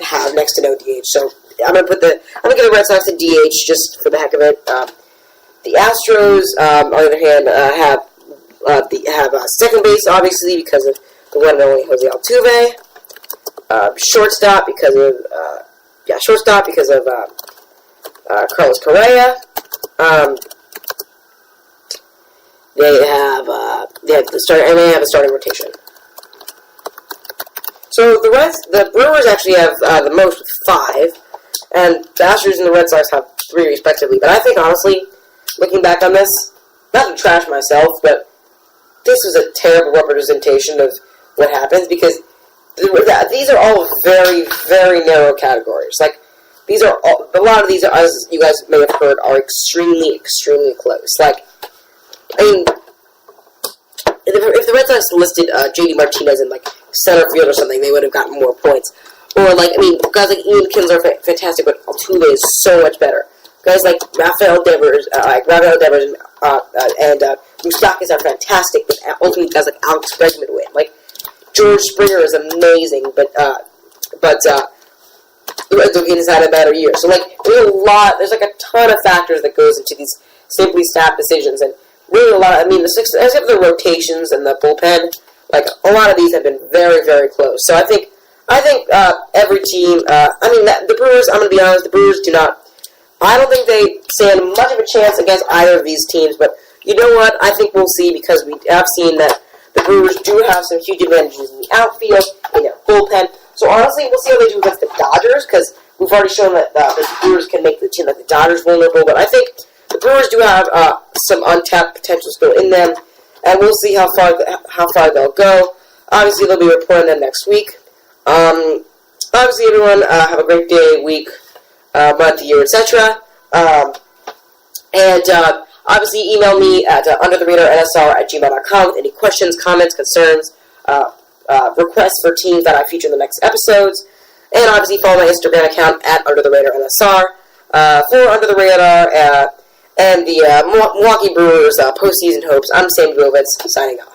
have next to no DH. So I'm gonna give the Red Sox a DH just for the heck of it. The Astros, on the other hand, have second base obviously because of the one and only Jose Altuve. Shortstop because of Carlos Correa. They have a starting rotation. So the Brewers actually have the most with 5, and the Astros and the Red Sox have 3 respectively. But I think honestly, looking back on this, not to trash myself, but this was a terrible representation of what happens because these are all very, very narrow categories. Like a lot of these, as you guys may have heard, are extremely, extremely close. Like, I mean, if the Red Sox listed J.D. Martinez in like center field or something, they would have gotten more points. Or like, I mean, guys like Ian Kinsler are fantastic, but Altuve is so much better. Guys like Rafael Devers and Moustakas are fantastic, but ultimately guys like Alex Bregman win. Like George Springer is amazing, but the Red Sox had a better year. So like there's like a ton of factors that goes into these simply stat decisions, and really a lot. Except for the rotations and the bullpen, like a lot of these have been very, very close. So I think every team. The Brewers. I'm going to be honest. The Brewers do not. I don't think they stand much of a chance against either of these teams. But you know what? I think we'll see because we have seen that the Brewers do have some huge advantages in the outfield, in their bullpen. So honestly, we'll see how they do against the Dodgers because we've already shown that the Brewers can make the team like the Dodgers vulnerable. But I think the Brewers do have some untapped potential still in them, and we'll see how far they'll go. Obviously, they'll be reporting them next week. Obviously, everyone have a great day, week, month, year, etc. Obviously, email me at undertheRadarNSR@gmail.com with any questions, comments, concerns, requests for teams that I feature in the next episodes. And obviously, follow my Instagram account at undertheRadarNSR for Under the Radar and the Milwaukee Brewers postseason hopes. I'm Sam Grovitz, signing off.